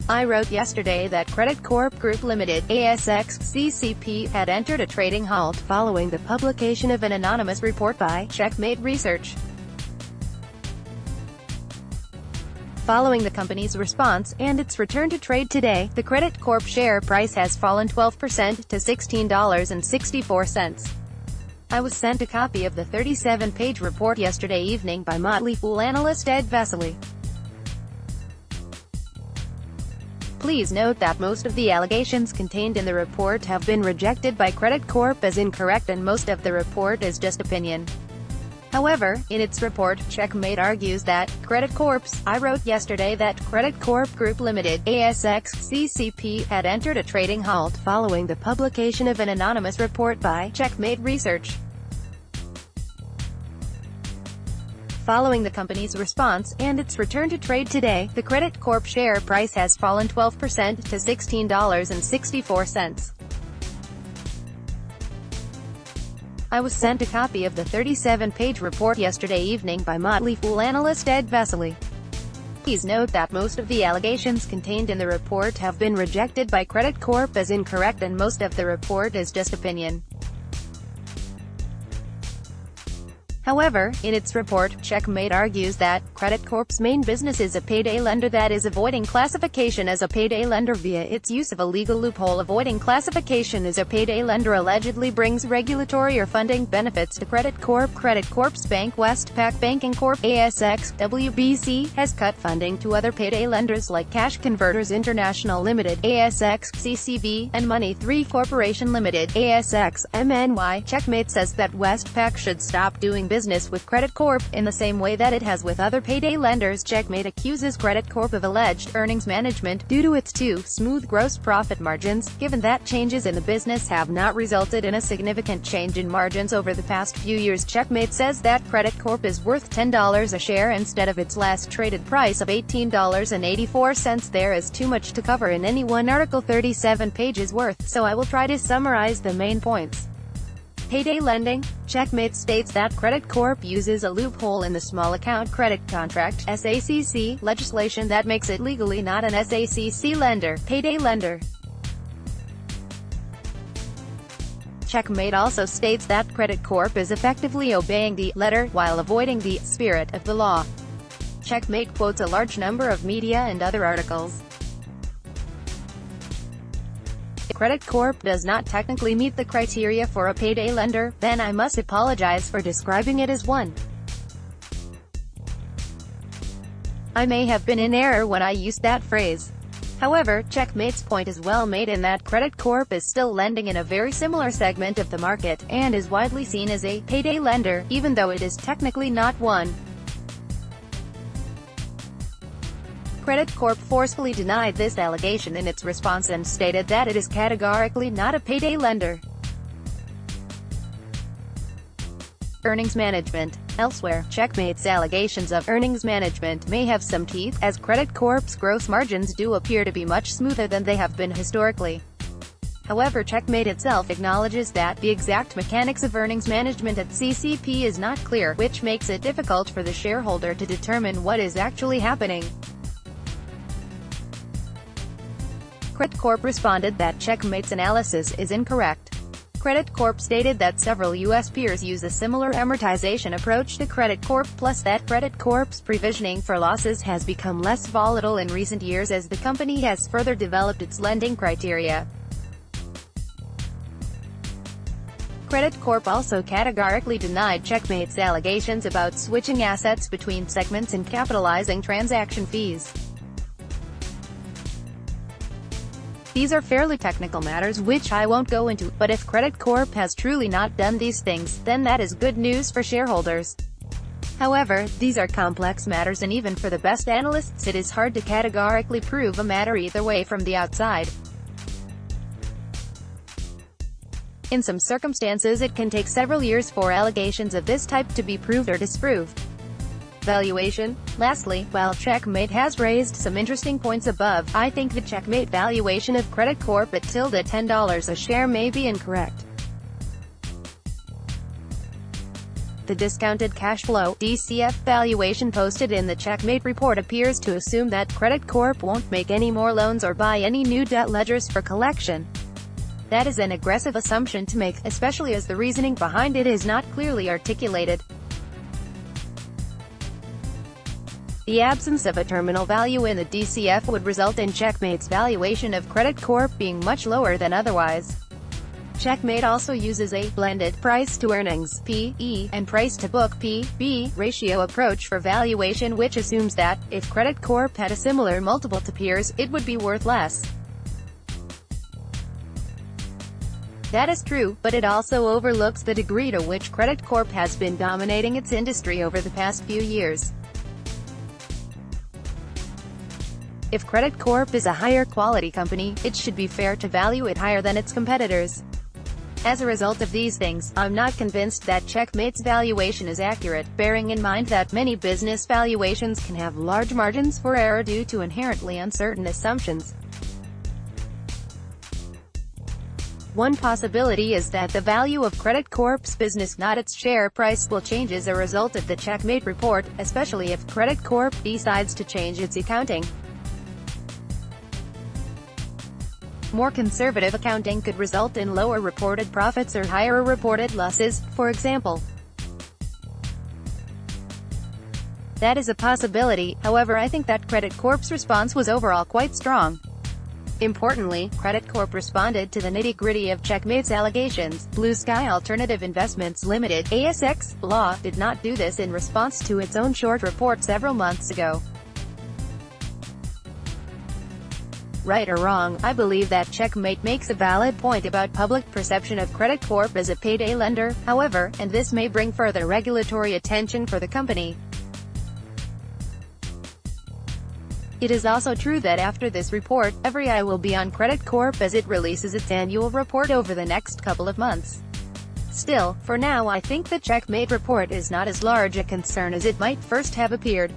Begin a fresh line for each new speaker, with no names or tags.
I wrote yesterday that Credit Corp Group Limited, ASX, CCP, had entered a trading halt following the publication of an anonymous report by Checkmate Research. Following the company's response, and its return to trade today, the Credit Corp share price has fallen 12% to $16.64. I was sent a copy of the 37-page report yesterday evening by Motley Fool analyst Ed Vesely. Please note that most of the allegations contained in the report have been rejected by Credit Corp as incorrect, and most of the report is just opinion. However, in its report, Checkmate argues that Credit Corp's I wrote yesterday that Credit Corp Group Limited, ASX, CCP, had entered a trading halt following the publication of an anonymous report by Checkmate Research. Following the company's response, and its return to trade today, the Credit Corp share price has fallen 12% to $16.64. I was sent a copy of the 37-page report yesterday evening by Motley Fool analyst Ed Vesely. Please note that most of the allegations contained in the report have been rejected by Credit Corp as incorrect, and most of the report is just opinion. However, in its report, Checkmate argues that Credit Corp's main business is a payday lender that is avoiding classification as a payday lender via its use of a legal loophole. Avoiding classification as a payday lender allegedly brings regulatory or funding benefits to Credit Corp. Credit Corp's Bank Westpac Banking Corp. ASX, WBC, has cut funding to other payday lenders like Cash Converters International Limited, ASX, CCP, and Money3 Corporation Limited, ASX, MNY. Checkmate says that Westpac should stop doing business with Credit Corp, in the same way that it has with other payday lenders. Checkmate accuses Credit Corp of alleged earnings management, due to its too smooth gross profit margins, given that changes in the business have not resulted in a significant change in margins over the past few years. Checkmate says that Credit Corp is worth $10 a share instead of its last traded price of $18.84. There is too much to cover in any one article, 37 pages worth, so I will try to summarize the main points. Payday lending. Checkmate states that Credit Corp uses a loophole in the Small Account Credit Contract (SACC) legislation that makes it legally not an SACC lender, payday lender. Checkmate also states that Credit Corp is effectively obeying the letter while avoiding the spirit of the law. Checkmate quotes a large number of media and other articles. If Credit Corp does not technically meet the criteria for a payday lender, then I must apologize for describing it as one. I may have been in error when I used that phrase. However, Checkmate's point is well made in that Credit Corp is still lending in a very similar segment of the market, and is widely seen as a payday lender, even though it is technically not one. Credit Corp forcefully denied this allegation in its response and stated that it is categorically not a payday lender. Earnings management. Elsewhere, Checkmate's allegations of earnings management may have some teeth, as Credit Corp's gross margins do appear to be much smoother than they have been historically. However, Checkmate itself acknowledges that the exact mechanics of earnings management at CCP is not clear, which makes it difficult for the shareholder to determine what is actually happening. Credit Corp responded that Checkmate's analysis is incorrect. Credit Corp stated that several U.S. peers use a similar amortization approach to Credit Corp, plus that Credit Corp's provisioning for losses has become less volatile in recent years as the company has further developed its lending criteria. Credit Corp also categorically denied Checkmate's allegations about switching assets between segments and capitalizing transaction fees. These are fairly technical matters which I won't go into, but if Credit Corp has truly not done these things, then that is good news for shareholders. However, these are complex matters, and even for the best analysts it is hard to categorically prove a matter either way from the outside. In some circumstances it can take several years for allegations of this type to be proved or disproved. Valuation. Lastly, while Checkmate has raised some interesting points above, I think the Checkmate valuation of Credit Corp at $10 a share may be incorrect. The discounted cash flow (DCF) valuation posted in the Checkmate report appears to assume that Credit Corp won't make any more loans or buy any new debt ledgers for collection. That is an aggressive assumption to make, especially as the reasoning behind it is not clearly articulated. The absence of a terminal value in the DCF would result in Checkmate's valuation of Credit Corp being much lower than otherwise. Checkmate also uses a blended price-to-earnings (PE) and price-to-book (PB) ratio approach for valuation, which assumes that, if Credit Corp had a similar multiple to peers, it would be worth less. That is true, but it also overlooks the degree to which Credit Corp has been dominating its industry over the past few years. If Credit Corp is a higher quality company, it should be fair to value it higher than its competitors. As a result of these things, I'm not convinced that Checkmate's valuation is accurate, bearing in mind that many business valuations can have large margins for error due to inherently uncertain assumptions. One possibility is that the value of Credit Corp's business, not its share price, will change as a result of the Checkmate report, especially if Credit Corp decides to change its accounting. More conservative accounting could result in lower reported profits or higher reported losses, for example. That is a possibility, however I think that Credit Corp's response was overall quite strong. Importantly, Credit Corp responded to the nitty-gritty of Checkmate's allegations. Blue Sky Alternative Investments Limited, ASX, law, did not do this in response to its own short report several months ago. Right or wrong, I believe that Checkmate makes a valid point about public perception of Credit Corp as a payday lender, however, and this may bring further regulatory attention for the company. It is also true that after this report, every eye will be on Credit Corp as it releases its annual report over the next couple of months. Still, for now I think the Checkmate report is not as large a concern as it might first have appeared.